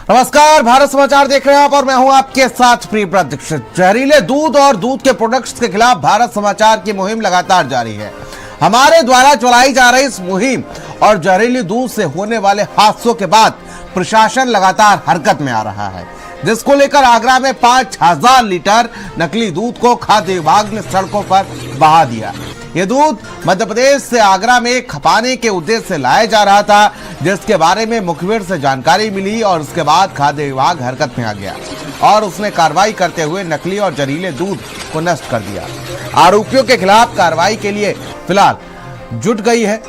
नमस्कार, भारत समाचार देख रहे हैं आप और मैं हूं आपके साथ प्रियव्रत दीक्षित। जहरीले दूध और दूध के प्रोडक्ट्स के खिलाफ भारत समाचार की मुहिम लगातार जारी है। हमारे द्वारा चलाई जा रही इस मुहिम और जहरीले दूध से होने वाले हादसों के बाद प्रशासन लगातार हरकत में आ रहा है, जिसको लेकर आगरा में 5000 लीटर नकली दूध को खाद्य विभाग ने सड़कों पर बहा दिया। ये दूध मध्य प्रदेश से आगरा में खपाने के उद्देश्य से लाया जा रहा था, जिसके बारे में मुखबिर से जानकारी मिली और उसके बाद खाद्य विभाग हरकत में आ गया और उसने कार्रवाई करते हुए नकली और जहरीले दूध को नष्ट कर दिया। आरोपियों के खिलाफ कार्रवाई के लिए फिलहाल जुट गई है।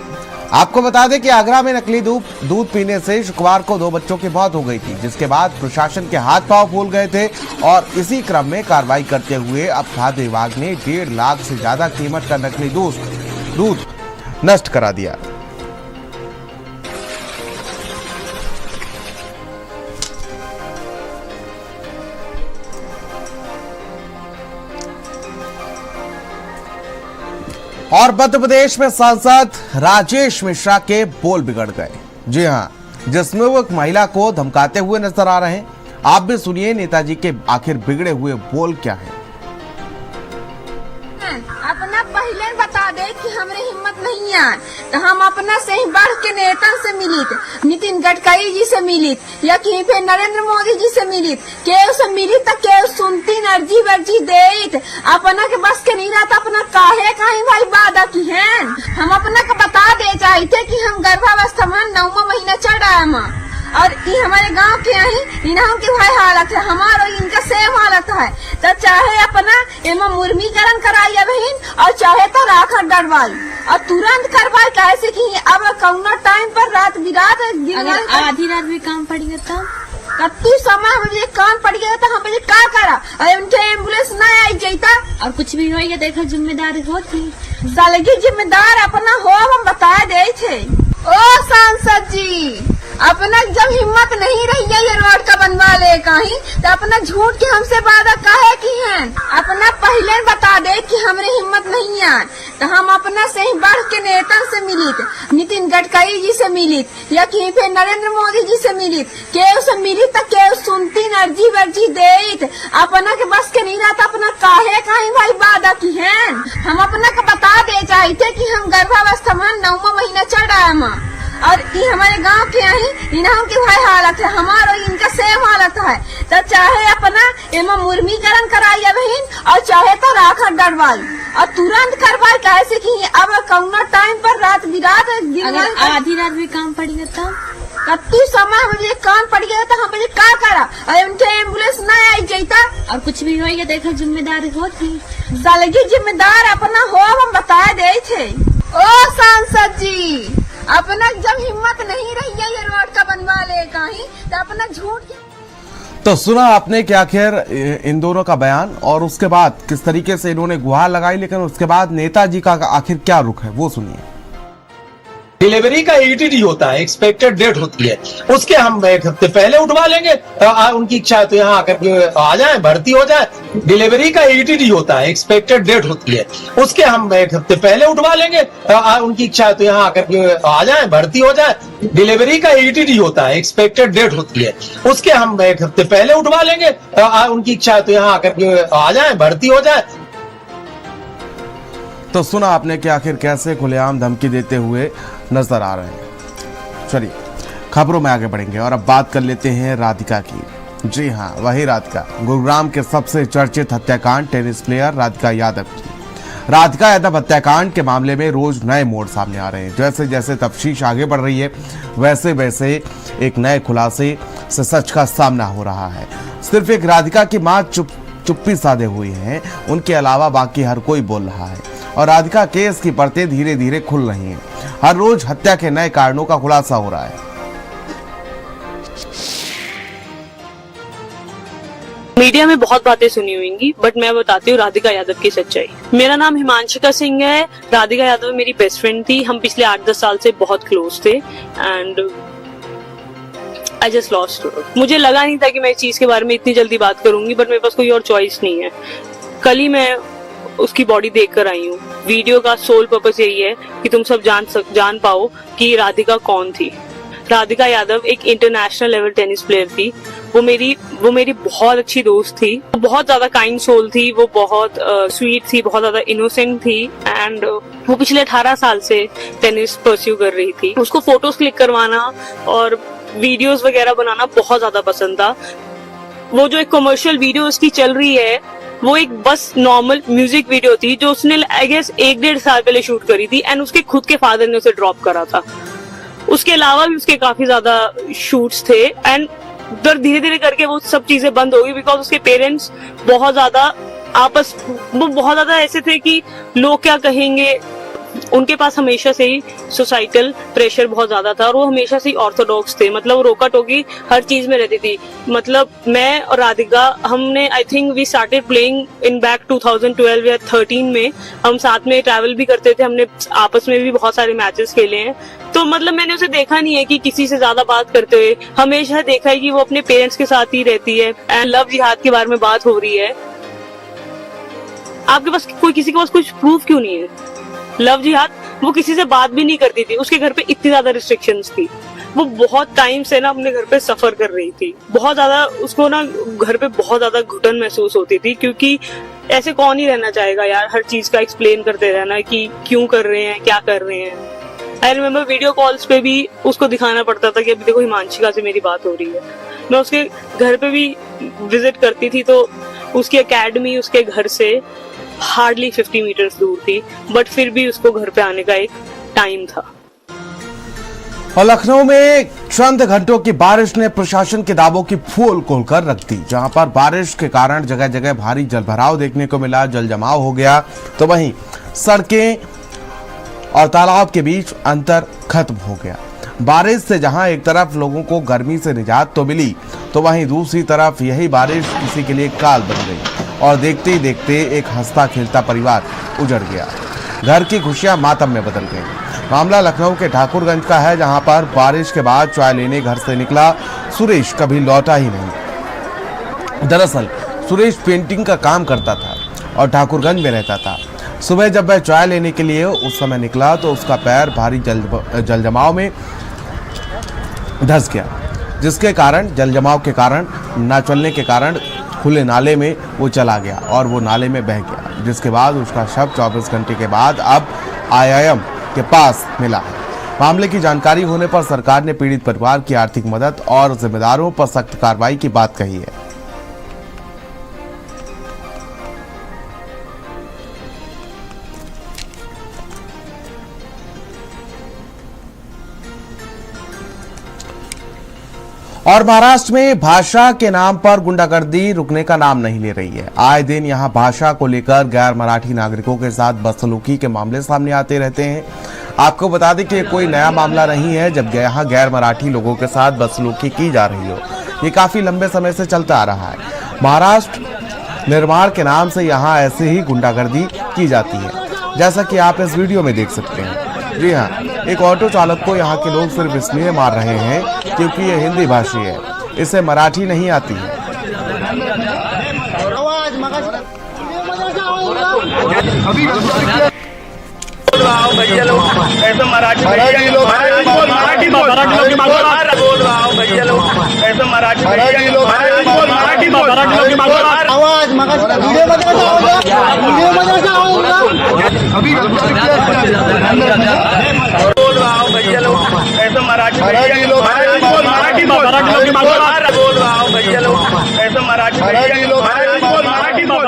आपको बता दें कि आगरा में नकली दूध पीने से शुक्रवार को 2 बच्चों की मौत हो गई थी, जिसके बाद प्रशासन के हाथ पांव फूल गए थे और इसी क्रम में कार्रवाई करते हुए अब खाद्य विभाग ने 1.5 लाख से ज्यादा कीमत का नकली दूध नष्ट करा दिया। और मध्य प्रदेश में सांसद राजेश मिश्रा के बोल बिगड़ गए। जी हां, जिसमें वो एक महिला को धमकाते हुए नजर आ रहे हैं। आप भी सुनिए नेताजी के आखिर बिगड़े हुए बोल क्या है। अपना पहले बता दे कि हमरे हिम्मत नहीं है तो हम अपना से ही बढ़ के नेता से मिलित, नितिन गडकरी जी से मिलित या कहीं पे नरेंद्र मोदी जी से मिलित, केव से मिलित तो केव सुनती अर्जी वर्जी देत। अपना के बस के नहीं रहता, अपना काहे कहीं भाई वादा की है। हम अपना के बता दे चाहते कि हम गर्भावस्था में 9वां महीना चढ़ रहा है और ये हमारे गांव के यही इनाम की भाई हालत है, हमारा इनका सेम हालत है। तो चाहे अपना एमा मुर्मीकरण कराइए बहन और चाहे तो राखा डरवाई और तुरंत करवाई, कैसे की अब कौना टाइम पर रात बिरात आधी रात भी काम पड़ गया था, कत्ती समय मुझे काम पड़ गया था, हम मुझे क्या करा। अरे उनके एम्बुलेंस न आई जाता और कुछ भी हो गया देखो जिम्मेदारी होती सालगी जिम्मेदार अपना हो हम बता दे छे। ओ सांसद जी, अपना जब हिम्मत नहीं रही है ये रोड का बनवा ले कहीं तो अपना झूठ के हमसे वादा काहे की है। अपना पहले बता दे कि हमरे हिम्मत नहीं है तो हम अपना से ही बढ़ के नेता से मिलित, नितिन गडकरी जी से मिलित या कहीं पे नरेंद्र मोदी जी से मिलित, केव से मिलित तो केव सुनती अर्जी वर्जी देत। अपना के बस के नहीं रहता, अपना काहे कहीं भाई वादा की है। हम अपना के बता दे चाहते कि हम गर्भावस्था में 9वां महीना चढ़ रहा है और ये हमारे गांव के यही इनाम की भाई हालत है, हमारा इनका सेम हालत है। तो चाहे अपना एमा मुर्मीकरण कराइए बहन और चाहे तो राखा डरवाई और तुरंत करवाई, कैसे की अब कौना टाइम पर रात बिरात आधी रात भी काम पड़ गया था, कत्ती समय मुझे काम पड़ गया था, हम मुझे क्या करा। अरे उनके एम्बुलेंस न आई जाता और कुछ भी हो गया देखो जिम्मेदारी होती सालगी जिम्मेदार अपना हो हम बता दे छे। ओ सांसद जी, अपना जब हिम्मत नहीं रही है ये रोड का बनवा ले कहीं तो अपना झूठ। तो सुना आपने कि आखिर इन दोनों का बयान और उसके बाद किस तरीके से इन्होंने गुहार लगाई, लेकिन उसके बाद नेताजी का आखिर क्या रुख है वो सुनिए। डिलीवरी का ETD होता है, एक्सपेक्टेड डेट होती है, उसके हम 1 हफ्ते पहले उठवा लेंगे। उनकी इच्छा है तो यहाँ आकर के आ जाए, भर्ती हो जाए। डिलीवरी का ETD होता है, एक्सपेक्टेड डेट होती है, उसके हम 1 हफ्ते पहले उठवा लेंगे। उनकी इच्छा है तो यहाँ आकर के आ जाए, भर्ती हो जाए। डिलीवरी का ETD होता है, एक्सपेक्टेड डेट होती है, उसके हम 1 हफ्ते पहले उठवा लेंगे। उनकी इच्छा है तो यहाँ आकर के आ जाए, भर्ती हो जाए। तो सुना आपने कि आखिर कैसे खुलेआम धमकी देते हुए नजर आ रहे हैं। चलिए खबरों में आगे बढ़ेंगे और अब बात कर लेते हैं राधिका की। जी हां, वही राधिका, गुरुग्राम के सबसे चर्चित हत्याकांड टेनिस प्लेयर राधिका यादव की। राधिका यादव हत्याकांड के मामले में रोज नए मोड़ सामने आ रहे हैं। जैसे जैसे तफ्तीश आगे बढ़ रही है वैसे वैसे एक नए खुलासे से सच का सामना हो रहा है। सिर्फ एक राधिका की मां चुप्पी साधे हुई है, उनके अलावा बाकी हर कोई बोल रहा है और राधिका केस की परतें धीरे धीरे खुल रही हैं। हर रोज हत्या के नए कारणों का खुलासा हो रहा है। मीडिया में बहुत बातें सुनी होंगी, बट मैं बताती हूँ राधिका यादव की सच्चाई। मेरा नाम हिमांशिका सिंह है। राधिका यादव मेरी बेस्ट फ्रेंड थी। हम पिछले 8-10 साल से बहुत क्लोज थे एंड आई जस्ट लॉस्ट। मुझे लगा नहीं था कि मैं इस चीज के बारे में इतनी जल्दी बात करूंगी, बट मेरे पास कोई और चॉइस नहीं है। कल ही मैं उसकी बॉडी देख कर आई हूँ। वीडियो का सोल पर्पस यही है कि तुम सब जान पाओ कि राधिका कौन थी। राधिका यादव एक इंटरनेशनल लेवल टेनिस प्लेयर थी। वो मेरी बहुत अच्छी दोस्त थी, बहुत ज्यादा काइंड सोल थी, वो बहुत स्वीट थी, बहुत ज्यादा इनोसेंट थी एंड वो पिछले 18 साल से टेनिस परस्यू कर रही थी। उसको फोटोज क्लिक करवाना और वीडियोस वगैरह बनाना बहुत ज्यादा पसंद था। वो जो एक कमर्शियल वीडियो उसकी चल रही है वो एक बस नॉर्मल म्यूजिक वीडियो थी जो उसने आई गेस 1-1.5 साल पहले शूट करी थी एंड उसके खुद के फादर ने उसे ड्रॉप करा था। उसके अलावा भी उसके काफी ज्यादा शूट्स थे एंड धीरे धीरे करके वो सब चीजें बंद हो गई बिकॉज उसके पेरेंट्स बहुत ज्यादा ऐसे थे कि लोग क्या कहेंगे। उनके पास हमेशा से ही सोसाइटल प्रेशर बहुत ज्यादा था और वो हमेशा से ही ऑर्थोडॉक्स थे, मतलब रोका टोकी हर चीज में रहती थी। मतलब मैं और राधिका हमने I think we started playing in back 2012 या 13 में। हम साथ में ट्रैवल भी करते थे, हमने आपस में भी बहुत सारे मैचेस खेले हैं। तो मतलब मैंने उसे देखा नहीं है कि किसी से ज्यादा बात करते हुए, हमेशा देखा है कि वो अपने पेरेंट्स के साथ ही रहती है एंड लव जिहाद के बारे में बात हो रही है। आपके पास किसी के पास कुछ प्रूफ क्यों नहीं है? लव जिहाद वो किसी से बात भी नहीं करती थी, उसके घर पे इतनी ज्यादा रिस्ट्रिक्शंस थी। वो बहुत टाइम से ना अपने घर पे सफर कर रही थी, बहुत ज्यादा उसको ना घर पे बहुत ज्यादा घुटन महसूस होती थी क्योंकि ऐसे कौन ही रहना चाहेगा यार, हर चीज का एक्सप्लेन करते रहना कि क्यों कर रहे हैं, क्या कर रहे हैं। आई रिमेम्बर वीडियो कॉल्स पे भी उसको दिखाना पड़ता था कि अभी देखो हिमांशिका से मेरी बात हो रही है। मैं उसके घर पे भी विजिट करती थी तो उसकी एकेडमी उसके घर से हार्डली 50 मीटर्स दूर थी, बट फिर भी उसको घर पे आने का एक टाइम था। और लखनऊ में चंद घंटों की बारिश ने प्रशासन के दावों की पोल खोलकर रख दी। जहां पर बारिश के कारण जगह जगह भारी जलभराव देखने को मिला, जल जमाव हो गया, तो वहीं सड़कें और तालाब के बीच अंतर खत्म हो गया। बारिश से जहां एक तरफ लोगों को गर्मी से निजात तो मिली, तो वहीं दूसरी तरफ यही बारिश किसी के लिए काल बन गई और देखते ही देखते एक हंसता खेलता परिवार उजड़ गया। घर की खुशियां मातम में बदल गई। मामला लखनऊ के ठाकुरगंज का है, जहां पर बारिश के बाद चाय लेने घर से निकला सुरेश कभी लौटा ही नहीं। दरअसल सुरेश पेंटिंग का काम करता था और ठाकुरगंज में रहता था। सुबह जब वह चाय लेने के लिए उस समय निकला तो उसका पैर भारी जल जमाव में धंस गया, जिसके कारण जल जमाव के कारण न चलने के कारण खुले नाले में वो चला गया और वो नाले में बह गया, जिसके बाद उसका शव 24 घंटे के बाद अब IIM के पास मिला है। मामले की जानकारी होने पर सरकार ने पीड़ित परिवार की आर्थिक मदद और जिम्मेदारों पर सख्त कार्रवाई की बात कही है। और महाराष्ट्र में भाषा के नाम पर गुंडागर्दी रुकने का नाम नहीं ले रही है। आए दिन यहां भाषा को लेकर गैर मराठी नागरिकों के साथ बदसलूकी के मामले सामने आते रहते हैं। आपको बता दें कि कोई नया मामला नहीं है जब यहां गैर मराठी लोगों के साथ बदसलूकी की जा रही हो। ये काफी लंबे समय से चलता आ रहा है। महाराष्ट्र निर्माण के नाम से यहाँ ऐसे ही गुंडागर्दी की जाती है, जैसा कि आप इस वीडियो में देख सकते हैं। जी हाँ, एक ऑटो चालक को यहाँ के लोग सिर्फ इसलिए मार रहे हैं क्योंकि ये हिंदी भाषी है, इसे मराठी नहीं आती है। भैया लोग ऐसे मराठी लोग मराठी ऐसे मराठी लोग आवाज बोल रहा हूँ भैया लोग ऐसे मराठी लोग बोल रहा हूँ भैया लोग ऐसे मराठी लोग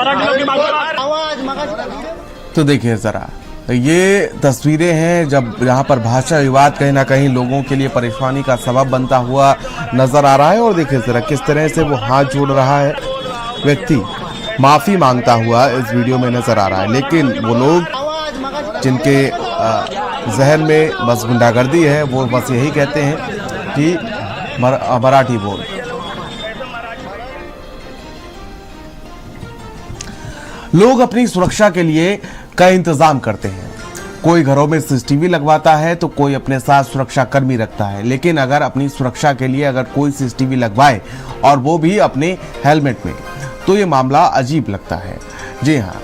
तो देखिए जरा, ये तस्वीरें हैं जब यहाँ पर भाषा विवाद कहीं ना कहीं लोगों के लिए परेशानी का सबब बनता हुआ नजर आ रहा है। और देखिए जरा किस तरह से वो हाथ जोड़ रहा है, व्यक्ति माफी मांगता हुआ इस वीडियो में नजर आ रहा है। लेकिन वो लोग जिनके जहन में बस गुंडागर्दी है वो बस यही कहते हैं कि मराठी बोल। लोग अपनी सुरक्षा के लिए कई इंतजाम करते हैं। कोई घरों में CCTV लगवाता है तो कोई अपने साथ सुरक्षा कर्मी रखता है। लेकिन अगर अपनी सुरक्षा के लिए अगर कोई CCTV लगवाए और वो भी अपने हेलमेट में, तो ये मामला अजीब लगता है। जी हाँ,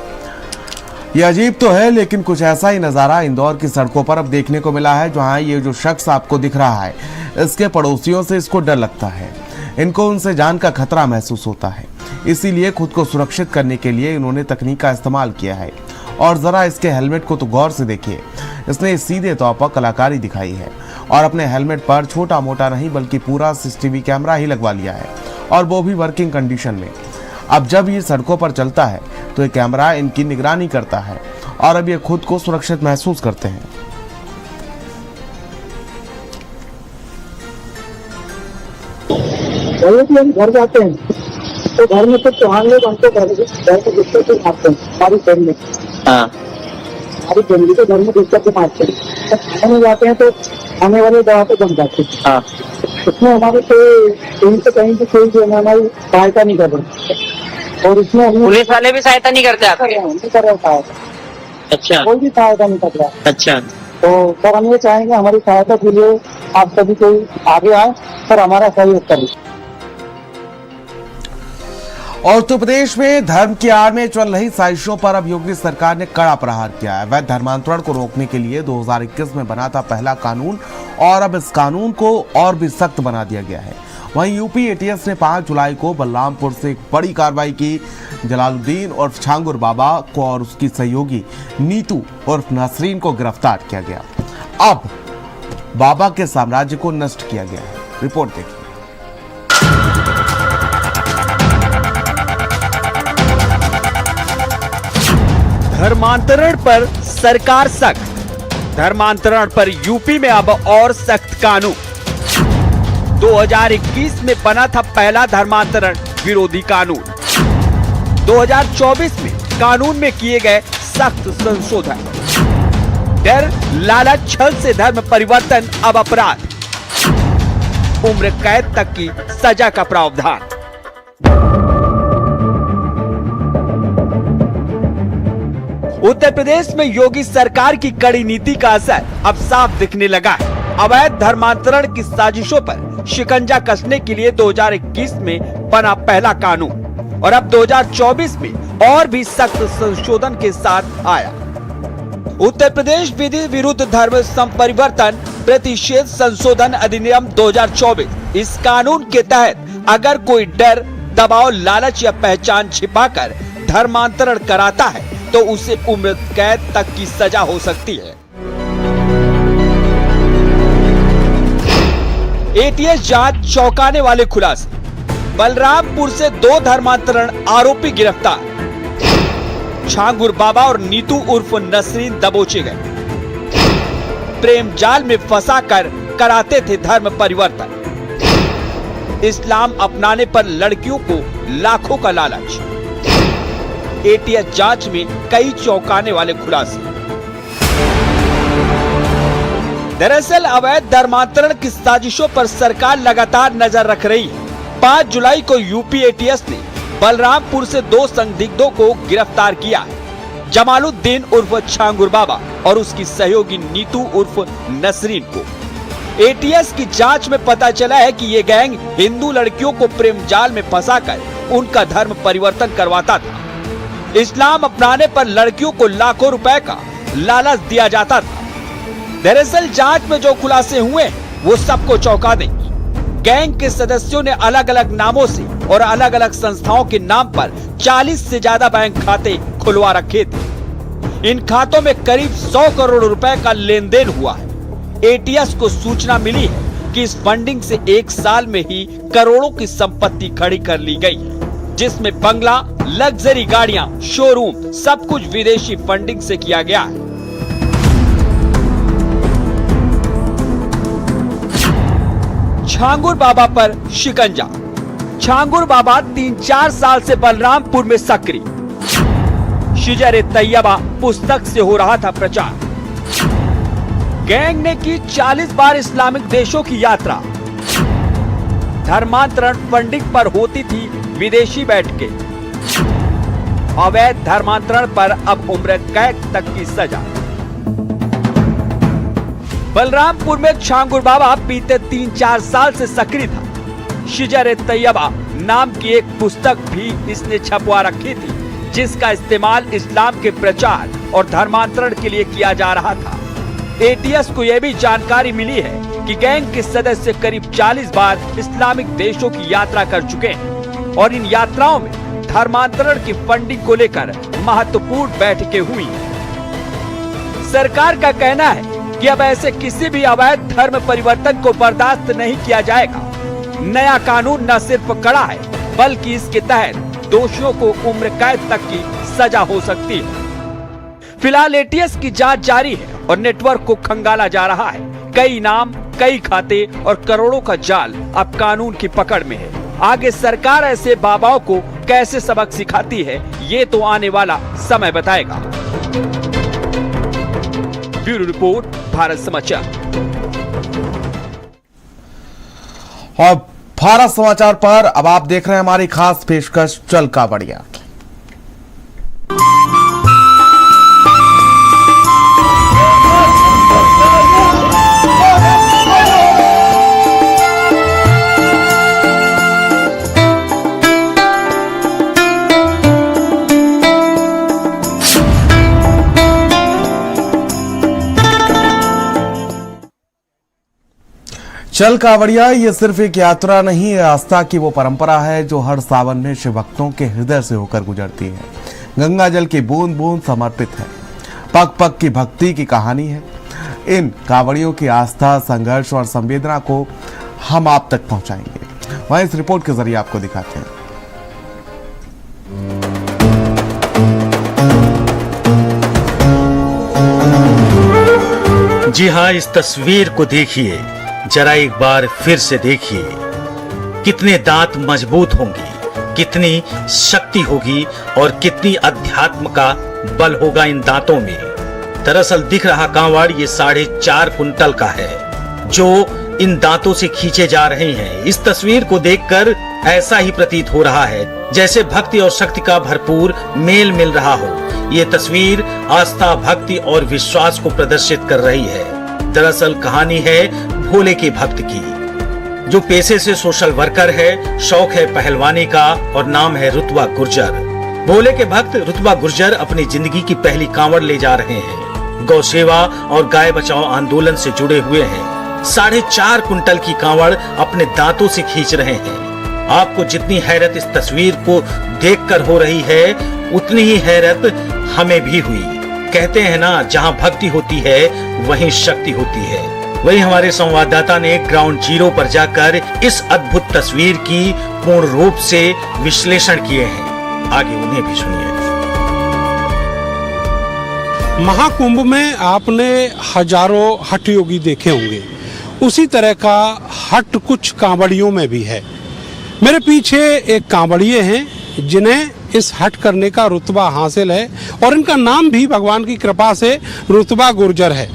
ये अजीब तो है, लेकिन कुछ ऐसा ही नजारा इंदौर की सड़कों पर अब देखने को मिला है, जहां ये जो शख्स आपको दिख रहा है, इसके पड़ोसियों से इसको डर लगता है। इनको उनसे जान का खतरा महसूस होता है, इसीलिए खुद को सुरक्षित करने के लिए इन्होंने तकनीक का इस्तेमाल किया है। और जरा इसके हेलमेट को तो गौर से देखिए, इसने सीधे तौर पर कलाकारी दिखाई है और अपने हेलमेट पर छोटा मोटा नहीं बल्कि पूरा सीसीटीवी कैमरा ही लगवा लिया है, और वो भी वर्किंग कंडीशन में। अब जब ये सड़कों पर चलता है तो ये कैमरा इनकी निगरानी करता है और अब ये खुद को सुरक्षित महसूस करते हैं। हम घर जाते हैं तो घर में कुछ चौहान लोग हमको घर में दिक्कत से मारते हैं, हमारी फैमिली हमारी फैमिली को घर में दिक्कत से मारते हैं। खाने में जाते हैं तो खाने वाले दवा पे जम जाते हैं। उसमें हमारे कहीं से कहीं से कोई जो हमारी सहायता नहीं कर रहे, और इसमें पुलिस वाले भी सहायता नहीं करते आप? नहीं कर रहे सहायता। अच्छा, कोई भी सहायता नहीं कर रहा। अच्छा, तो सर हम ये चाहेंगे हमारी सहायता के लिए आप सभी कोई आगे आए सर, हमारा सहयोग करें। और उत्तर प्रदेश में धर्म की आड़ में चल रही साजिशों पर अब योगी सरकार ने कड़ा प्रहार किया है। अवैध धर्मांतरण को रोकने के लिए 2021 में बना था पहला कानून, और अब इस कानून को और भी सख्त बना दिया गया है। वहीं यूपी एटीएस ने 5 जुलाई को बलरामपुर से एक बड़ी कार्रवाई की। जलालुद्दीन उर्फ छांगुर बाबा को और उसकी सहयोगी नीतू उर्फ नसरीन को गिरफ्तार किया गया। अब बाबा के साम्राज्य को नष्ट किया गया है। रिपोर्ट देखिए। धर्मांतरण पर सरकार सख्त, धर्मांतरण पर यूपी में अब और सख्त कानून। 2021 में बना था पहला धर्मांतरण विरोधी कानून। 2024 में कानून में किए गए सख्त संशोधन। डर, लालच, छल से धर्म परिवर्तन अब अपराध, उम्र कैद तक की सजा का प्रावधान। उत्तर प्रदेश में योगी सरकार की कड़ी नीति का असर अब साफ दिखने लगा है। अवैध धर्मांतरण की साजिशों पर शिकंजा कसने के लिए 2021 में बना पहला कानून और अब 2024 में और भी सख्त संशोधन के साथ आया। उत्तर प्रदेश विधि विरुद्ध धर्म संपरिवर्तन प्रतिषेध संशोधन अधिनियम 2024। इस कानून के तहत अगर कोई डर, दबाव, लालच या पहचान छिपाकर धर्मांतरण कराता है तो उसे उम्र कैद तक की सजा हो सकती है। एटीएस जांच, चौंकाने वाले खुलासे। बलरामपुर से 2 धर्मांतरण आरोपी गिरफ्तार। छांगुर बाबा और नीतू उर्फ नसरीन दबोचे गए। प्रेम जाल में फंसाकर कराते थे धर्म परिवर्तन। इस्लाम अपनाने पर लड़कियों को लाखों का लालच। एटीएस जांच में कई चौंकाने वाले खुलासे। दरअसल अवैध धर्मांतरण की साजिशों पर सरकार लगातार नजर रख रही है। 5 जुलाई को यूपी एटीएस ने बलरामपुर से 2 संदिग्धों को गिरफ्तार किया है। जमालुद्दीन उर्फ छांगुर बाबा और उसकी सहयोगी नीतू उर्फ नसरीन को। एटीएस की जांच में पता चला है कि ये गैंग हिंदू लड़कियों को प्रेम जाल में फंसाकर उनका धर्म परिवर्तन करवाता था। इस्लाम अपनाने पर लड़कियों को लाखों रुपए का लालच दिया जाता था। दरअसल जांच में जो खुलासे हुए वो सबको चौंका देंगे। गैंग के सदस्यों ने अलग अलग नामों से और अलग अलग संस्थाओं के नाम पर 40 से ज्यादा बैंक खाते खुलवा रखे थे। इन खातों में करीब 100 करोड़ रुपए का लेन देन हुआ है। एटीएस को सूचना मिली है कि इस फंडिंग से 1 साल में ही करोड़ों की संपत्ति खड़ी कर ली गई है, जिसमें बंगला, लग्जरी गाड़ियां, शोरूम, सब कुछ विदेशी फंडिंग से किया गया है। छांगुर बाबा पर शिकंजा। छांगुर बाबा 3-4 साल से बलरामपुर में सक्रिय। शिजर-ए-तैयबा पुस्तक से हो रहा था प्रचार। गैंग ने की 40 बार इस्लामिक देशों की यात्रा। धर्मांतरण फंडिंग पर होती थी विदेशी बैठकें। अवैध धर्मांतरण पर अब उम्र कैद तक की सजा। बलरामपुर में छांगुर बाबा बीते 3-4 साल से सक्रिय था। शिजर-ए-तैयबा नाम की एक पुस्तक भी इसने छपवा रखी थी। जिसका इस्तेमाल इस्लाम के प्रचार और धर्मांतरण के लिए किया जा रहा था। एटीएस को यह भी जानकारी मिली है कि गैंग के सदस्य करीब 40 बार इस्लामिक देशों की यात्रा कर चुके हैं और इन यात्राओं में धर्मांतरण की फंडिंग को लेकर महत्वपूर्ण बैठकें हुई। सरकार का कहना है कि अब ऐसे किसी भी अवैध धर्म परिवर्तन को बर्दाश्त नहीं किया जाएगा। नया कानून न सिर्फ कड़ा है बल्कि इसके तहत दोषियों को उम्र कैद तक की सजा हो सकती है। फिलहाल एटीएस की जांच जारी है और नेटवर्क को खंगाला जा रहा है। कई नाम, कई खाते और करोड़ों का जाल अब कानून की पकड़ में है। आगे सरकार ऐसे बाबाओं को कैसे सबक सिखाती है, ये तो आने वाला समय बताएगा। ब्यूरो रिपोर्ट, भारत समाचार। और भारत समाचार पर अब आप देख रहे हैं हमारी खास पेशकश चल कावड़िया। चल कावड़िया ये सिर्फ एक यात्रा नहीं है, आस्था की वो परंपरा है जो हर सावन में शिव भक्तों के हृदय से होकर गुजरती है। गंगा जल की बूंद बूंद समर्पित है, पग पग की भक्ति की कहानी है। इन कावड़ियों की आस्था, संघर्ष और संवेदना को हम आप तक पहुंचाएंगे। वहीं इस रिपोर्ट के जरिए आपको दिखाते हैं। जी हाँ, इस तस्वीर को देखिए, जरा एक बार फिर से देखिए। कितने दांत मजबूत होंगे, कितनी शक्ति होगी और कितनी अध्यात्म का बल होगा इन दांतों में। दरअसल दिख रहा कांवड़ ये 4.5 कुंटल का है जो इन दांतों से खींचे जा रहे हैं। इस तस्वीर को देखकर ऐसा ही प्रतीत हो रहा है जैसे भक्ति और शक्ति का भरपूर मेल मिल रहा हो। ये तस्वीर आस्था, भक्ति और विश्वास को प्रदर्शित कर रही है। दरअसल कहानी है भोले के भक्त की, जो पेशे से सोशल वर्कर है, शौक है पहलवानी का और नाम है रुतबा गुर्जर। भोले के भक्त रुतबा गुर्जर अपनी जिंदगी की पहली कांवड़ ले जा रहे हैं। गौ सेवा और गाय बचाओ आंदोलन से जुड़े हुए हैं। 4.5 कुंटल की कांवड़ अपने दांतों से खींच रहे हैं। आपको जितनी हैरत इस तस्वीर को देखकर हो रही है, उतनी ही हैरत हमें भी हुई। कहते हैं ना, जहाँ भक्ति होती है वहीं शक्ति होती है। वहीं हमारे संवाददाता ने ग्राउंड जीरो पर जाकर इस अद्भुत तस्वीर की पूर्ण रूप से विश्लेषण किए हैं। आगे उन्हें भी सुनिए। महाकुंभ में आपने हजारों हठ योगी देखे होंगे, उसी तरह का हठ कुछ कांवड़ियों में भी है। मेरे पीछे एक कांवड़िए हैं जिन्हें इस हट करने का रुतबा हासिल है और इनका नाम भी भगवान की कृपा से रुतबा गुर्जर है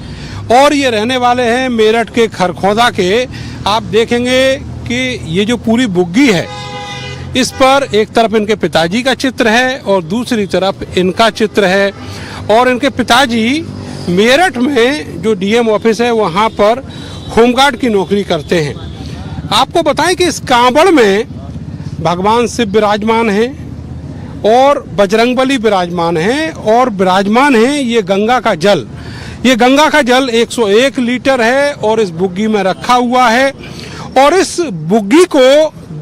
और ये रहने वाले हैं मेरठ के खरखोदा के। आप देखेंगे कि ये जो पूरी बुग्गी है, इस पर एक तरफ इनके पिताजी का चित्र है और दूसरी तरफ इनका चित्र है। और इनके पिताजी मेरठ में जो डीएम ऑफिस है वहाँ पर होमगार्ड की नौकरी करते हैं। आपको बताएं कि इस कांवड़ में भगवान शिव विराजमान हैं और बजरंगबली विराजमान हैं और विराजमान है ये गंगा का जल। ये गंगा का जल 101 लीटर है और इस बुग्गी में रखा हुआ है और इस बुग्गी को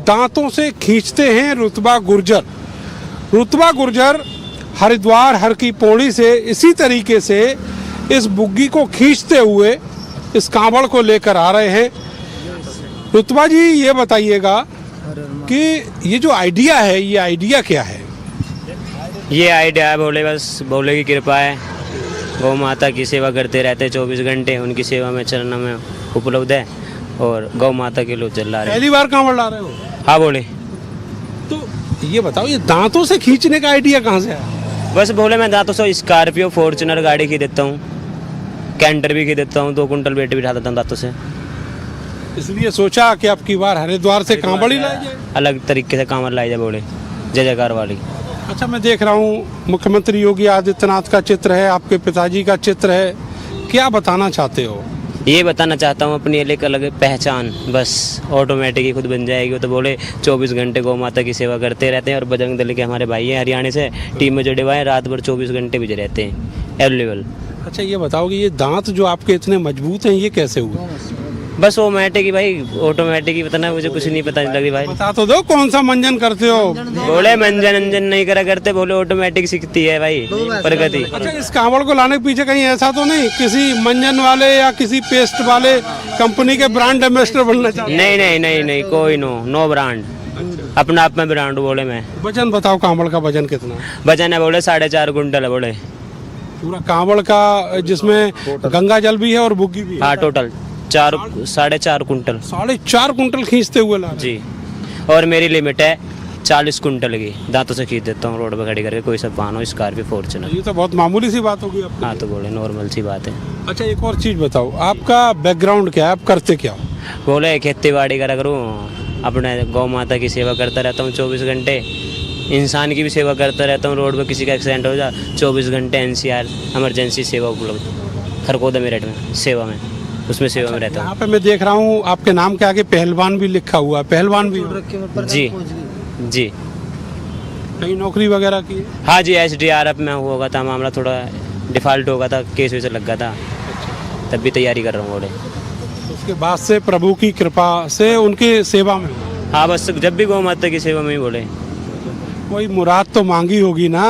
दांतों से खींचते हैं रुतबा गुर्जर। रुतबा गुर्जर हरिद्वार हर की पौड़ी से इसी तरीके से इस बुग्गी को खींचते हुए इस कांवड़ को लेकर आ रहे हैं। रुतबा जी, ये बताइएगा कि ये जो आइडिया है, ये आइडिया क्या है? ये आइडिया है भोले, बस भोले की कृपा है। गौ माता की सेवा करते रहते 24 घंटे, उनकी सेवा में चरणों में उपलब्ध है और गौ माता के लोग चल रहे हैं। पहली बार कांवड़ ला रहे हो? हाँ बोले। तो ये बताओ, ये दांतों से खींचने का आइडिया कहाँ से आया? बस भोले, मैं दांतों से स्कॉर्पियो फॉर्च्यूनर गाड़ी खरीद देता हूँ, कैंटर भी खरीद देता हूँ, 2 कुंटल वेट बिठा देता हूँ दांतों से। इसलिए सोचा कि अब की बार हरिद्वार से कांवड़ ही लाई जाए, अलग तरीके से कांवड़ लाई जाए भोले, जय जयकार वाली। अच्छा, मैं देख रहा हूँ मुख्यमंत्री योगी आदित्यनाथ का चित्र है, आपके पिताजी का चित्र है, क्या बताना चाहते हो? ये बताना चाहता हूँ अपनी एक अलग पहचान, बस ऑटोमेटिक ही खुद बन जाएगी। वो तो बोले 24 घंटे गौ माता की सेवा करते रहते हैं, और बजरंग दल के हमारे भाई हैं हरियाणा से, टीम में जुड़े हुए हैं, रात भर 24 घंटे बिजी रहते हैं अवेलेबल। अच्छा ये बताओ कि ये दांत जो आपके इतने मजबूत हैं ये कैसे हुए? बस ऑटोमेटिक ही भाई, ऑटोमेटिक ही बताना, मुझे कुछ नहीं पता लग रही भाई। बता तो दो कौन सा मंजन करते हो? बोले मंजन अंजन नहीं करा करते, बोले ऑटोमेटिक सीखती है भाई प्रगति। अच्छा इस कांवड़ को लाने के पीछे कहीं ऐसा तो नहीं किसी मंजन वाले या किसी पेस्ट वाले कंपनी के ब्रांड एम्बेसडर बनना चाहते? नहीं नहीं नहीं नहीं, कोई नो ब्रांड, अपना आप में ब्रांड बोले मैं। वजन बताओ कांवड़ का वजन कितना? वजन है बोले 4.5 कुंटल है बोले। पूरा कांवड़ का जिसमें गंगा जल भी है और बुग्गी भी है? हाँ टोटल 4.5 कुंटल। 4.5 कुंटल खींचते हुए ला? जी, और मेरी लिमिट है 40 कुंटल की, दांतों से खींच देता हूँ रोड पर खड़ी करके, कोई सब वाहन हो, स्कॉर्पियो फॉर्च्यूनर। ये तो बहुत मामूली सी बात होगी आपको। हाँ तो बोले नॉर्मल सी बात है। अच्छा एक और चीज़ बताओ, आपका बैकग्राउंड क्या है, आप करते क्या हो? बोले खेती बाड़ी करा करूँ, अपने गौ माता की सेवा करता रहता हूँ 24 घंटे, इंसान की भी सेवा करता रहता हूँ। रोड पर किसी का एक्सीडेंट हो जाए 24 घंटे NCR इमरजेंसी सेवा उपलब्ध खरगोदा मेरठ में सेवा में, उसमें सेवा में रहता हूँ। यहाँ पे मैं देख रहा हूँ आपके नाम के आगे पहलवान भी लिखा हुआ है, पहलवान भी? जी जी। कहीं नौकरी वगैरह की? हाँ जी, SDRF में होगा था, मामला थोड़ा डिफ़ॉल्ट हो गया था, केस वैसे लग गया था, तब भी तैयारी कर रहा हूँ बोले। उसके बाद से प्रभु की कृपा से उनकी सेवा में? हाँ बस जब भी गौ माता की सेवा में ही बोले। कोई मुराद तो मांगी होगी ना,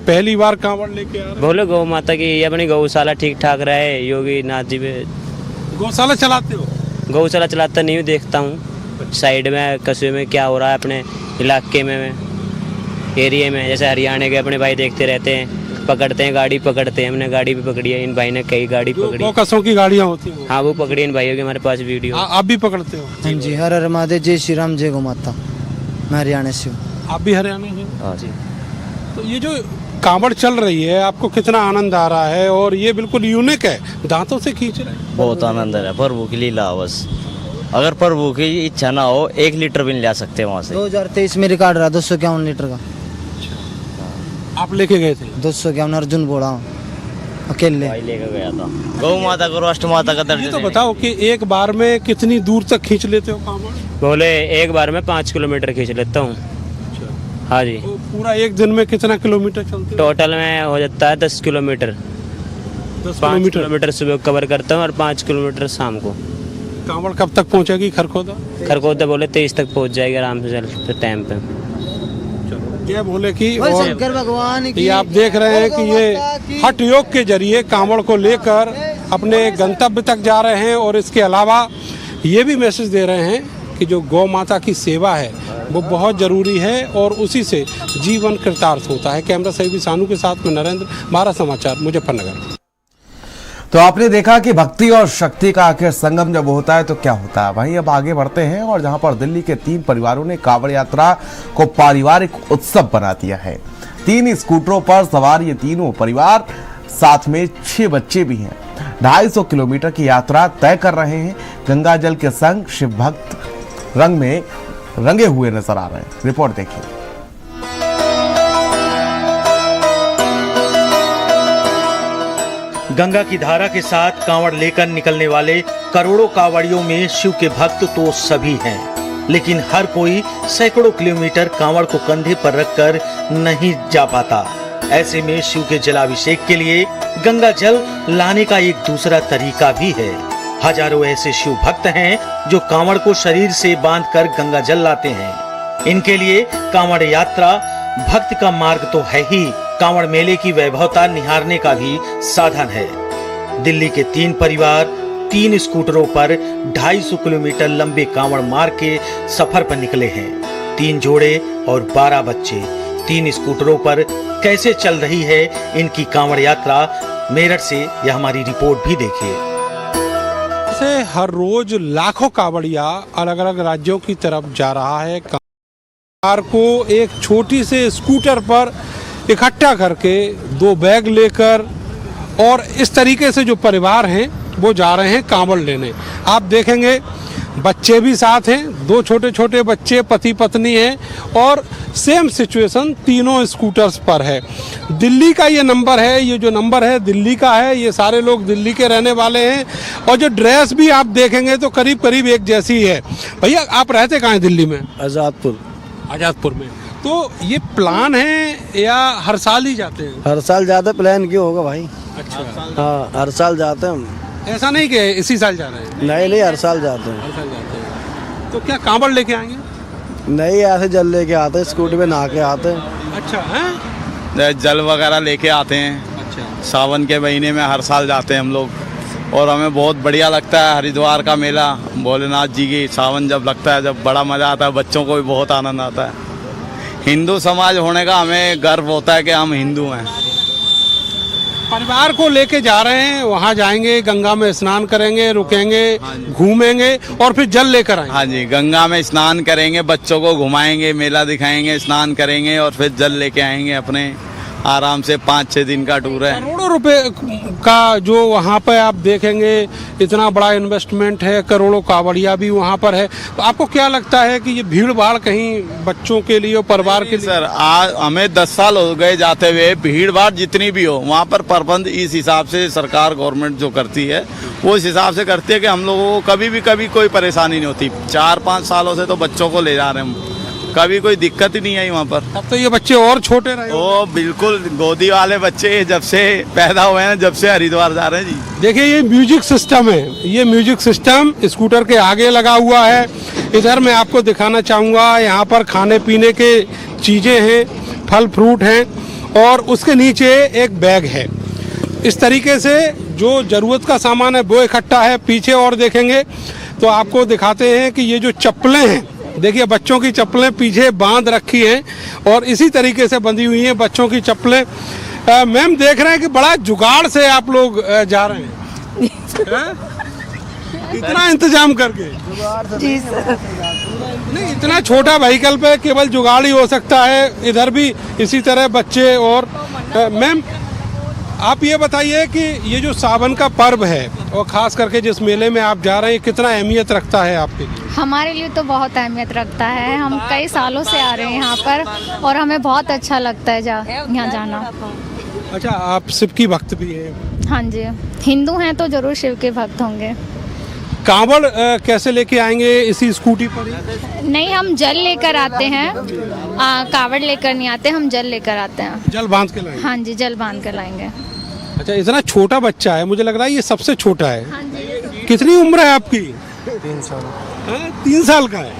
पहली बार कांवड़ लेके आ रहे? बोले गौ माता की अपनी गौशाला ठीक ठाक रहे, योगी नाथ जी पे। गौशाला चलाते हो? गौशाला चलाता नहीं हूँ, देखता हूँ साइड में कस्बे में क्या हो रहा है अपने इलाके में एरिया में, जैसे हरियाणा के अपने भाई देखते रहते हैं, पकड़ते हैं गाड़ी, पकड़ते हैं, हमने गाड़ी भी पकड़ी है, इन भाई ने कई गाड़ी पकड़ी। दो कसों की गाड़ियाँ होती हैं? हाँ वो पकड़ी इन भाइयों के, हमारे पास वीडियो। आप भी पकड़ते हो? हाँ जी, हर हर महादेव, जय श्री राम, जय गौ माता। मैं हरियाणा से हूँ। आप भी हरियाणा से? हाँ जी। तो ये जो कांवड़ चल रही है आपको कितना आनंद आ रहा है? और ये बिल्कुल यूनिक है, दांतों से खींच रहे हैं। बहुत आनंद है, प्रभु की लीला बस, अगर प्रभु की इच्छा ना हो 1 लीटर भी नहीं ला सकते वहाँ से। 2023 में रिकॉर्ड रहा 251 लीटर का। आप लेके गए थे? 251 अर्जुन बोला अकेले लेकर गया था। गौ माता को राष्ट्र माता का दर्जा। ये तो बताओ कि एक बार में कितनी दूर तक खींच लेते हो कांवड़? बोले एक बार में 5 किलोमीटर खींच लेता हूँ। हाँ जी। तो पूरा एक दिन में कितना किलोमीटर चलते हो? टोटल में हो जाता है 10 किलोमीटर। 5 किलोमीटर सुबह कवर करता हूँ और 5 किलोमीटर शाम को। कांवड़ कब तक पहुँचेगी खरगोदा? खरगोदा बोले 23 तक पहुँच जाएगी आराम से, चल टाइम पे। जय भोले की। और और शंकर भगवान की। ये आप देख रहे हैं कि ये हठ योग के जरिए कांवड़ को लेकर अपने गंतव्य तक जा रहे हैं, और इसके अलावा ये भी मैसेज दे रहे हैं कि जो गौ माता की सेवा है वो बहुत ज़रूरी है और उसी से जीवन कृतार्थ होता है। कैमरा सहयोगी सानू के साथ में नरेंद्र, भारत समाचार, मुजफ्फरनगर। तो आपने देखा कि भक्ति और शक्ति का आखिर संगम जब होता है तो क्या होता है। वहीं अब आगे बढ़ते हैं और जहां पर दिल्ली के 3 परिवारों ने कांवड़ यात्रा को पारिवारिक उत्सव बना दिया है। 3 स्कूटरों पर सवार ये तीनों परिवार, साथ में 6 बच्चे भी हैं, 250 किलोमीटर की यात्रा तय कर रहे हैं। गंगा जल के संग शिव भक्त रंग में रंगे हुए नजर आ रहे हैं। रिपोर्ट देखिए। गंगा की धारा के साथ कांवड़ लेकर निकलने वाले करोड़ों कांवड़ियों में शिव के भक्त तो सभी हैं, लेकिन हर कोई सैकड़ों किलोमीटर कांवड़ को कंधे पर रखकर नहीं जा पाता। ऐसे में शिव के जलाभिषेक के लिए गंगा जल लाने का एक दूसरा तरीका भी है। हजारों ऐसे शिव भक्त हैं जो कांवड़ को शरीर से बांधकर गंगा जल लाते हैं। इनके लिए कांवड़ यात्रा भक्त का मार्ग तो है ही, कांवड़ मेले की वैभवता निहारने का भी साधन है। दिल्ली के 3 परिवार 3 स्कूटरों पर 250 किलोमीटर लंबे कांवड़ मार्ग के सफर पर निकले हैं। 3 जोड़े और 12 बच्चे 3 स्कूटरों पर कैसे चल रही है इनकी कांवड़ यात्रा, मेरठ से यह हमारी रिपोर्ट भी देखिए। से हर रोज लाखों कांवड़िया अलग अलग राज्यों की तरफ जा रहा है। कार को एक छोटी से स्कूटर पर इकट्ठा करके 2 बैग लेकर, और इस तरीके से जो परिवार हैं वो जा रहे हैं कांवड़ लेने। आप देखेंगे बच्चे भी साथ हैं, 2 छोटे छोटे बच्चे, पति पत्नी हैं और सेम सिचुएशन तीनों स्कूटर्स पर है। दिल्ली का ये नंबर है, ये जो नंबर है दिल्ली का है, ये सारे लोग दिल्ली के रहने वाले हैं और जो ड्रेस भी आप देखेंगे तो करीब करीब एक जैसी है। भैया आप रहते कहाँ हैं दिल्ली में? आज़ादपुर में। तो ये प्लान है या हर साल ही जाते हैं? हर साल जाते, प्लान क्यों होगा भाई? अच्छा, हाँ हर साल जाते हैं हम। ऐसा नहीं कि इसी साल जा रहे हैं? नहीं हर साल जाते हैं। हर साल जाते हैं। तो क्या कांवड़ लेके आएंगे? नहीं ऐसे जल लेके आते हैं, स्कूटी पे नहा के आते हैं। अच्छा है, जल वगैरह लेके आते हैं। अच्छा, सावन के महीने में हर साल जाते हैं हम लोग और हमें बहुत बढ़िया लगता है। हरिद्वार का मेला, भोलेनाथ जी की सावन जब लगता है, जब बड़ा मज़ा आता है, बच्चों को भी बहुत आनंद आता है। हिंदू समाज होने का हमें गर्व होता है कि हम हिंदू हैं। परिवार को लेके जा रहे हैं, वहाँ जाएंगे, गंगा में स्नान करेंगे, रुकेंगे, घूमेंगे और फिर जल लेकर आएंगे। हाँ जी, गंगा में स्नान करेंगे, बच्चों को घुमाएंगे, मेला दिखाएंगे, स्नान करेंगे और फिर जल लेके आएंगे अपने आराम से। 5-6 दिन का टूर है। करोड़ों रुपए का जो वहाँ पे आप देखेंगे, इतना बड़ा इन्वेस्टमेंट है, करोड़ों कावड़िया भी वहाँ पर है। तो आपको क्या लगता है कि ये भीड़ भाड़ कहीं बच्चों के लिए और परिवार के लिए? सर आज हमें 10 साल हो गए जाते हुए। भीड़ भाड़ जितनी भी हो वहाँ पर प्रबंध इस हिसाब से सरकार गवर्नमेंट जो करती है वो इस हिसाब से करती है कि हम लोगों को कभी कोई परेशानी नहीं होती। 4-5 सालों से तो बच्चों को ले जा रहे हैं हम, कभी कोई दिक्कत ही नहीं आई वहाँ पर। अब तो ये बच्चे और छोटे रहे। ओ बिल्कुल, गोदी वाले बच्चे जब से पैदा हुए हैं, जब से हरिद्वार जा रहे हैं जी। देखिए ये म्यूजिक सिस्टम है, ये म्यूजिक सिस्टम स्कूटर के आगे लगा हुआ है। इधर मैं आपको दिखाना चाहूँगा, यहाँ पर खाने पीने के चीज़ें हैं, फल फ्रूट हैं और उसके नीचे एक बैग है। इस तरीके से जो ज़रूरत का सामान है वो इकट्ठा है। पीछे और देखेंगे तो आपको दिखाते हैं कि ये जो चप्पलें हैं, देखिए बच्चों की चप्पलें पीछे बांध रखी हैं और इसी तरीके से बंधी हुई हैं बच्चों की चप्पलें। मैम देख रहे हैं कि बड़ा जुगाड़ से आप लोग जा रहे हैं। इतना इंतजाम करके? जी सर। नहीं, इतना छोटा व्हीकल पे केवल जुगाड़ ही हो सकता है। इधर भी इसी तरह बच्चे और मैम आप ये बताइए कि ये जो सावन का पर्व है और ख़ास करके जिस मेले में आप जा रहे हैं, कितना अहमियत रखता है आपके लिए? हमारे लिए तो बहुत अहमियत रखता है। हम कई सालों से आ रहे हैं यहाँ पर और हमें बहुत अच्छा लगता है यहाँ जाना। अच्छा, आप शिव की भक्त भी हैं? हाँ जी, हिंदू हैं तो जरूर शिव के भक्त होंगे। कांवड़ कैसे लेके आएंगे? इसी स्कूटी पर ही? नहीं, हम जल लेकर आते हैं। कावड़ लेकर नहीं आते, हम जल लेकर आते हैं। जल बांध के लाएंगे? हाँ जी, जल बांध कर लाएंगे। अच्छा, इतना छोटा बच्चा है, मुझे लग रहा है ये सबसे छोटा है। हाँ जी। कितनी उम्र है आपकी? 3 साल। 3 साल का है?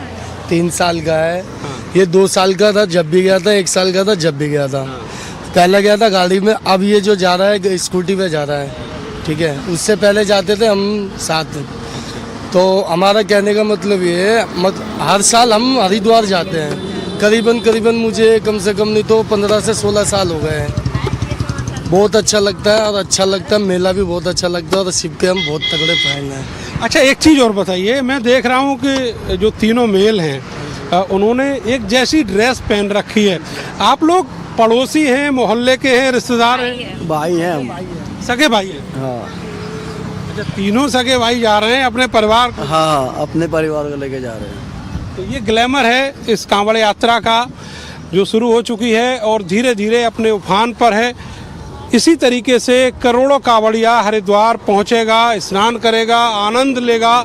3 साल का है। ये 2 साल का था जब भी गया था, 1 साल का था जब भी गया था। पहले गया था गाड़ी में, अब ये जो जा रहा है स्कूटी पे जा रहा है। ठीक है, उससे पहले जाते थे हम साथ। तो हमारा कहने का मतलब ये है, हर साल हम हरिद्वार जाते हैं। करीबन मुझे कम से कम नहीं तो 15 से 16 साल हो गए हैं। बहुत अच्छा लगता है और अच्छा लगता है, मेला भी बहुत अच्छा लगता है और शिव के हम बहुत तगड़े फैन हैं। अच्छा, एक चीज़ और बताइए, मैं देख रहा हूँ कि जो तीनों मेल हैं उन्होंने एक जैसी ड्रेस पहन रखी है। आप लोग पड़ोसी हैं, मोहल्ले के हैं, रिश्तेदार हैं? भाई हैं हम। सगे भाई हैं? हाँ। अच्छा, तीनों सगे भाई जा रहे हैं अपने परिवार को? हाँ, अपने परिवार को लेके जा रहे हैं। तो ये ग्लैमर है इस कांवड़ यात्रा का, जो शुरू हो चुकी है और धीरे धीरे अपने उफान पर है। इसी तरीके से करोड़ों कांवड़िया हरिद्वार पहुंचेगा, स्नान करेगा, आनंद लेगा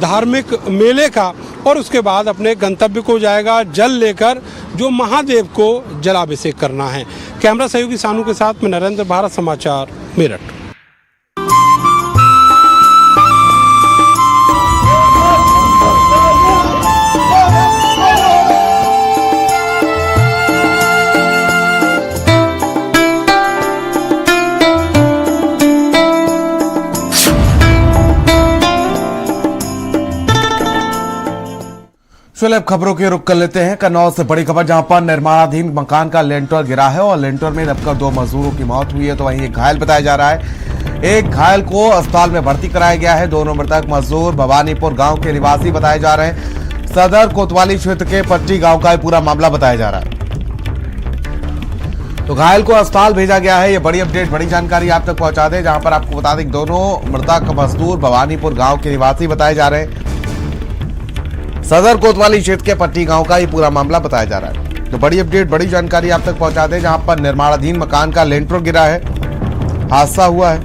धार्मिक मेले का और उसके बाद अपने गंतव्य को जाएगा जल लेकर, जो महादेव को जलाभिषेक करना है। कैमरा सहयोगी सानू के साथ में नरेंद्र, भारत समाचार, मेरठ। चलिए अब खबरों के रुख कर लेते हैं कन्नौज से बड़ी खबर, जहां पर निर्माणाधीन मकान का लेंटर गिरा है और लेंटर में दबकर 2 मजदूरों की मौत हुई है, तो वहीं एक घायल बताया जा रहा है। एक घायल को अस्पताल में भर्ती कराया गया है। दोनों मृतक मजदूर भवानीपुर गांव के निवासी बताए जा रहे हैं। सदर कोतवाली क्षेत्र के पट्टी गांव का पूरा मामला बताया जा रहा है। तो घायल को अस्पताल भेजा गया है। ये बड़ी अपडेट, बड़ी जानकारी आप तक पहुंचा दें, जहां पर आपको बता दें दोनों मृतक मजदूर भवानीपुर गांव के निवासी बताए जा रहे हैं। सदर कोतवाली क्षेत्र के पट्टी गांव का ये पूरा मामला बताया जा रहा है। तो बड़ी अपडेट, बड़ी जानकारी आप तक पहुंचा दें, जहां पर निर्माणाधीन मकान का लेंटर गिरा है, हादसा हुआ है।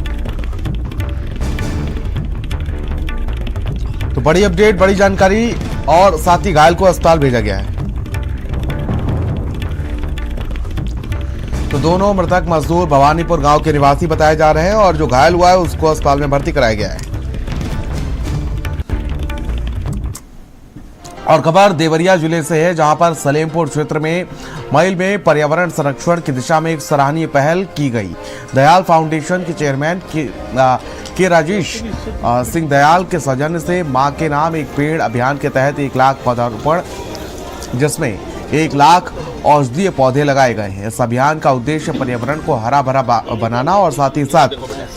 तो बड़ी अपडेट, बड़ी जानकारी, और साथ ही घायल को अस्पताल भेजा गया है। तो दोनों मृतक मजदूर भवानीपुर गांव के निवासी बताए जा रहे हैं और जो घायल हुआ है उसको अस्पताल में भर्ती कराया गया है। और खबर देवरिया जिले से है, जहां पर सलेमपुर क्षेत्र में मैल में पर्यावरण संरक्षण की दिशा में एक सराहनीय पहल की गई। दयाल फाउंडेशन के चेयरमैन के राजेश सिंह दयाल के सौजन्य से मां के नाम एक पेड़ अभियान के तहत 1 लाख पौधारोपण, जिसमें 1 लाख औषधीय पौधे लगाए गए हैं। इस अभियान का उद्देश्य पर्यावरण को हरा भरा बनाना और साथ ही साथ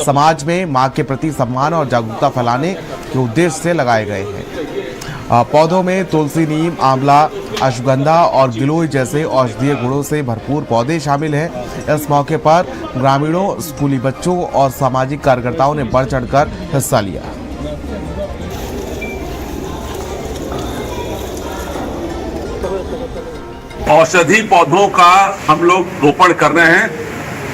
समाज में मां के प्रति सम्मान और जागरूकता फैलाने के उद्देश्य से लगाए गए हैं। पौधों में तुलसी, नीम, आंवला, अश्वगंधा और गिलोय जैसे औषधीय गुणों से भरपूर पौधे शामिल हैं। इस मौके पर ग्रामीणों, स्कूली बच्चों और सामाजिक कार्यकर्ताओं ने बढ़ चढ़कर हिस्सा लिया। औषधि पौधों का हम लोग रोपण कर रहे हैं।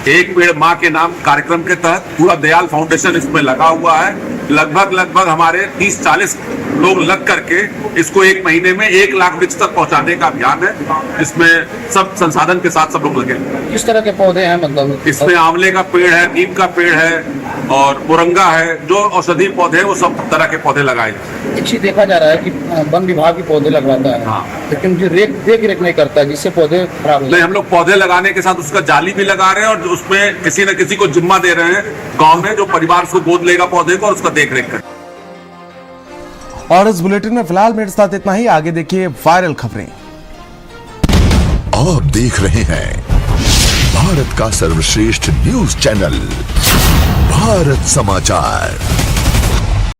एक पेड़ मां के नाम कार्यक्रम के तहत पूरा दयाल फाउंडेशन इसमें लगा हुआ है। लगभग हमारे 30-40 लोग लग करके इसको 1 महीने में 1 लाख वृक्ष तक पहुंचाने का अभियान है। इसमें सब संसाधन के साथ सब लोग लगे। किस तरह के पौधे हैं मतलब? इसमें आंवले का पेड़ है, नीम का पेड़ है और मुरंगा है। जो औषधि पौधे हैं वो सब तरह के पौधे लगाए। अच्छी देखा जा रहा है कि वन विभाग के पौधे लगवाता है। हाँ। लेकिन जो देख रेख नहीं करता, जिससे पौधे खराब नहीं, हम लोग पौधे लगाने के साथ उसका जाली भी लगा रहे हैं और उसमें किसी न किसी को जिम्मा दे रहे हैं गांव में, जो परिवार उसको गोद लेगा पौधे को और उसका देख रेख करे। और इस बुलेटिन में फिलहाल मेरे साथ इतना ही। आगे देखिए वायरल खबरें। आप देख रहे हैं भारत का सर्वश्रेष्ठ न्यूज चैनल भारत समाचार।